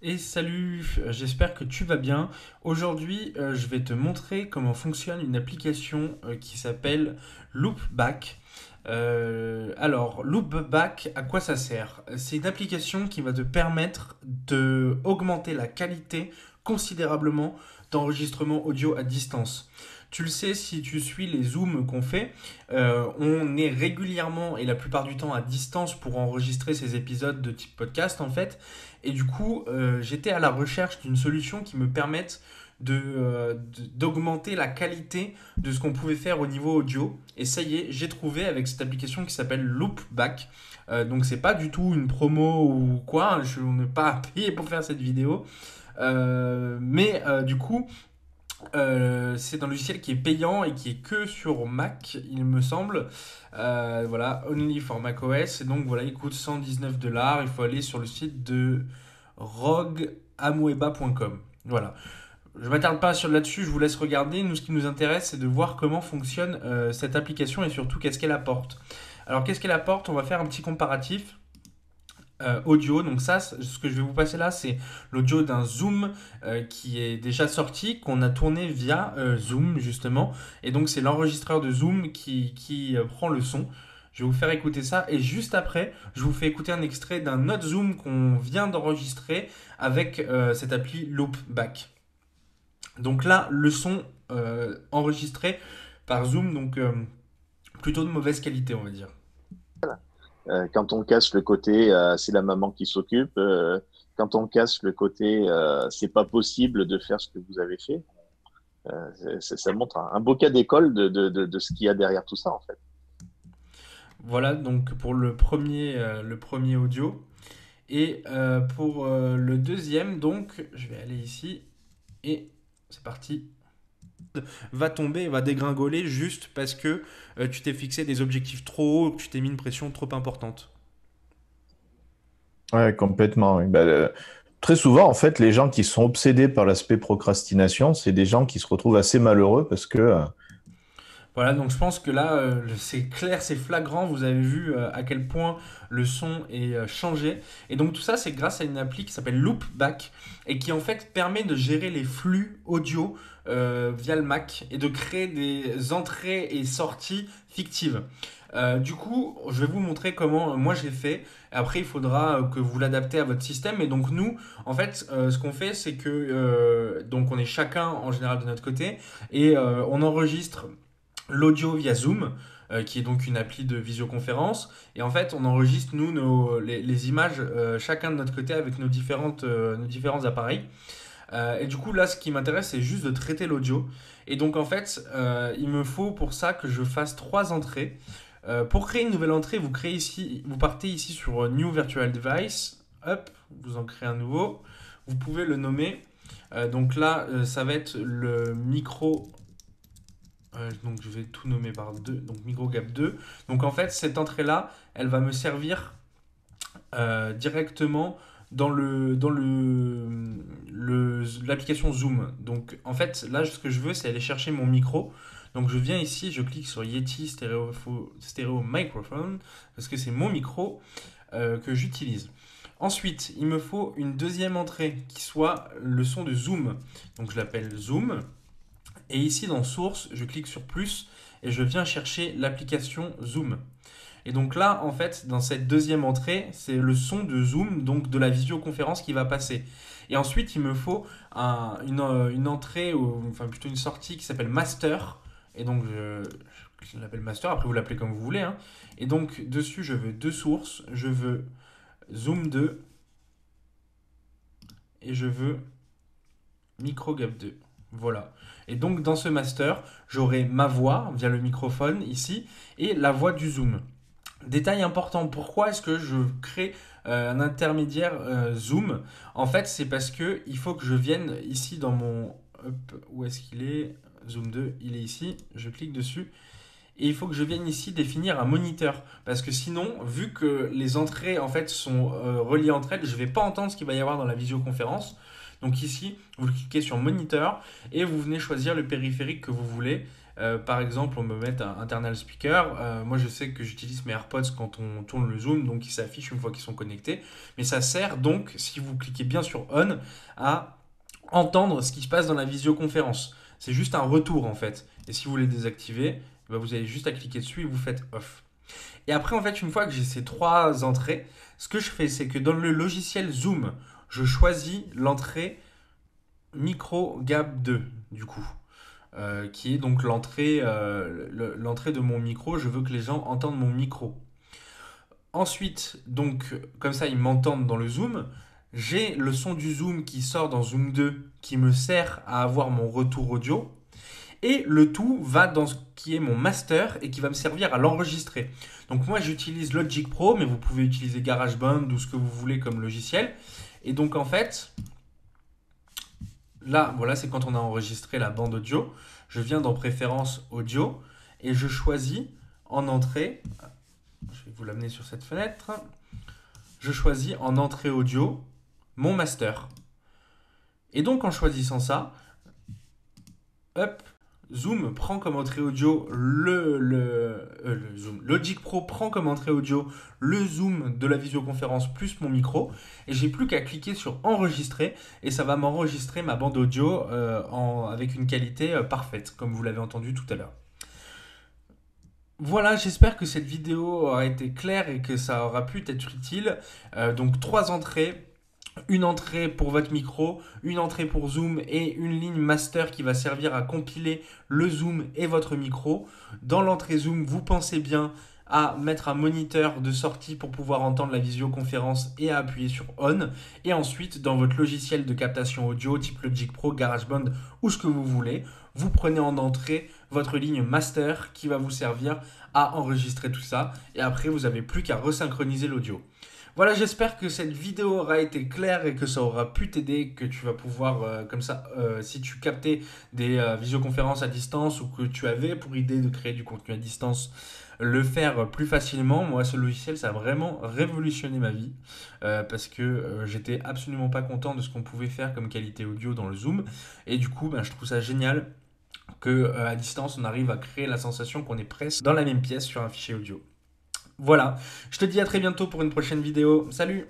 Et salut, j'espère que tu vas bien. Aujourd'hui, je vais te montrer comment fonctionne une application qui s'appelle Loopback. Alors, Loopback, à quoi ça sert? C'est une application qui va te permettre de augmenter la qualité considérablement d'enregistrement audio à distance. Tu le sais, si tu suis les zooms qu'on fait, on est régulièrement et la plupart du temps à distance pour enregistrer ces épisodes de type podcast en fait. Et du coup, j'étais à la recherche d'une solution qui me permette d'augmenter la qualité de ce qu'on pouvait faire au niveau audio. Et ça y est, j'ai trouvé avec cette application qui s'appelle Loopback. Donc c'est pas du tout une promo ou quoi, hein, je n'ai pas payé pour faire cette vidéo. Mais du coup, c'est un logiciel qui est payant et qui est que sur Mac, il me semble. Voilà, only for macOS. Et donc voilà, il coûte 119 dollars. Il faut aller sur le site de rogueamoeba.com. Voilà. Je ne m'attarde pas sur là-dessus, je vous laisse regarder. Nous, ce qui nous intéresse, c'est de voir comment fonctionne cette application et surtout qu'est-ce qu'elle apporte. Alors, qu'est-ce qu'elle apporte? On va faire un petit comparatif audio. Donc ça, ce que je vais vous passer là, c'est l'audio d'un Zoom qui est déjà sorti, qu'on a tourné via Zoom justement. Et donc c'est l'enregistreur de Zoom qui prend le son. Je vais vous faire écouter ça et juste après, je vous fais écouter un extrait d'un autre Zoom qu'on vient d'enregistrer avec cette appli Loopback. Donc là, le son enregistré par Zoom, donc plutôt de mauvaise qualité, on va dire. Quand on casse le côté c'est la maman qui s'occupe, quand on casse le côté c'est pas possible de faire ce que vous avez fait, ça montre un beau cas d'école de ce qu'il y a derrière tout ça en fait. Voilà donc pour le premier audio. Et pour le deuxième, donc, je vais aller ici et c'est parti. Va tomber, va dégringoler juste parce que tu t'es fixé des objectifs trop hauts, que tu t'es mis une pression trop importante. Ouais, complètement. Oui. Très souvent, en fait, les gens qui sont obsédés par l'aspect procrastination, c'est des gens qui se retrouvent assez malheureux parce que, Voilà, donc je pense que là, c'est clair, c'est flagrant. Vous avez vu à quel point le son est changé. Et donc tout ça, c'est grâce à une appli qui s'appelle Loopback et qui en fait permet de gérer les flux audio via le Mac et de créer des entrées et sorties fictives. Du coup, je vais vous montrer comment moi j'ai fait. Après, il faudra que vous l'adaptez à votre système. Et donc nous, en fait, ce qu'on fait, c'est que donc on est chacun en général de notre côté et on enregistre l'audio via Zoom, qui est donc une appli de visioconférence. Et en fait, on enregistre, nous, les images, chacun de notre côté, avec nos différents appareils. Et du coup, là, ce qui m'intéresse, c'est juste de traiter l'audio. Et donc, en fait, il me faut pour ça que je fasse trois entrées. Pour créer une nouvelle entrée, vous créez ici, vous partez ici sur New Virtual Device. Hop, vous en créez un nouveau. Vous pouvez le nommer. Donc là, ça va être le micro. Donc je vais tout nommer par 2, donc microgap 2. Donc en fait, cette entrée-là, elle va me servir directement dans l'application Zoom. Donc en fait, là, ce que je veux, c'est aller chercher mon micro. Donc je viens ici, je clique sur Yeti Stereo Microphone, parce que c'est mon micro que j'utilise. Ensuite, il me faut une deuxième entrée qui soit le son de Zoom. Donc je l'appelle Zoom. Et ici, dans Source, je clique sur plus et je viens chercher l'application Zoom. Et donc là, en fait, dans cette deuxième entrée, c'est le son de Zoom, donc de la visioconférence qui va passer. Et ensuite, il me faut une entrée, ou enfin plutôt une sortie qui s'appelle Master. Et donc, je l'appelle Master, après vous l'appelez comme vous voulez, hein. Et donc, dessus, je veux deux sources. Je veux Zoom 2 et je veux MicroGap 2. Voilà. Et donc dans ce master, j'aurai ma voix via le microphone ici et la voix du Zoom. Détail important, pourquoi est-ce que je crée un intermédiaire Zoom? En fait, c'est parce que il faut que je vienne ici dans mon... Hop, où est-ce qu'il est? Zoom 2, il est ici, je clique dessus. Et il faut que je vienne ici définir un moniteur. Parce que sinon, vu que les entrées en fait sont reliées entre elles, je ne vais pas entendre ce qu'il va y avoir dans la visioconférence. Donc ici, vous cliquez sur moniteur et vous venez choisir le périphérique que vous voulez. Par exemple, on me met un internal speaker. Moi, je sais que j'utilise mes AirPods quand on tourne le zoom, donc ils s'affichent une fois qu'ils sont connectés. Mais ça sert donc, si vous cliquez bien sur On, à entendre ce qui se passe dans la visioconférence. C'est juste un retour en fait. Et si vous voulez désactiver, vous avez juste à cliquer dessus et vous faites off. Et après, en fait, une fois que j'ai ces 3 entrées, ce que je fais, c'est que dans le logiciel Zoom, je choisis l'entrée micro gap 2, du coup, qui est donc l'entrée de mon micro. Je veux que les gens entendent mon micro. Ensuite, donc, comme ça, ils m'entendent dans le Zoom. J'ai le son du Zoom qui sort dans Zoom 2, qui me sert à avoir mon retour audio. Et le tout va dans ce qui est mon master et qui va me servir à l'enregistrer. Donc moi j'utilise Logic Pro, mais vous pouvez utiliser GarageBand ou ce que vous voulez comme logiciel. Et donc en fait, là, voilà, c'est quand on a enregistré la bande audio. Je viens dans Préférences audio et je choisis en entrée, je vais vous l'amener sur cette fenêtre, je choisis en entrée audio mon master. Et donc en choisissant ça, hop, Zoom prend comme entrée audio Zoom. Logic Pro prend comme entrée audio le Zoom de la visioconférence plus mon micro. Et j'ai plus qu'à cliquer sur enregistrer et ça va m'enregistrer ma bande audio avec une qualité parfaite, comme vous l'avez entendu tout à l'heure. Voilà, j'espère que cette vidéo aura été claire et que ça aura pu être utile. Donc 3 entrées. Une entrée pour votre micro, une entrée pour Zoom et une ligne master qui va servir à compiler le Zoom et votre micro. Dans l'entrée Zoom, vous pensez bien à mettre un moniteur de sortie pour pouvoir entendre la visioconférence et à appuyer sur On. Et ensuite, dans votre logiciel de captation audio type Logic Pro, GarageBand ou ce que vous voulez, vous prenez en entrée votre ligne master qui va vous servir à enregistrer tout ça. Et après, vous n'avez plus qu'à resynchroniser l'audio. Voilà, j'espère que cette vidéo aura été claire et que ça aura pu t'aider, que tu vas pouvoir, comme ça, si tu captais des visioconférences à distance ou que tu avais pour idée de créer du contenu à distance, le faire plus facilement. Moi, ce logiciel, ça a vraiment révolutionné ma vie parce que j'étais absolument pas content de ce qu'on pouvait faire comme qualité audio dans le Zoom. Et du coup, je trouve ça génial qu'à distance, on arrive à créer la sensation qu'on est presque dans la même pièce sur un fichier audio. Voilà, je te dis à très bientôt pour une prochaine vidéo. Salut!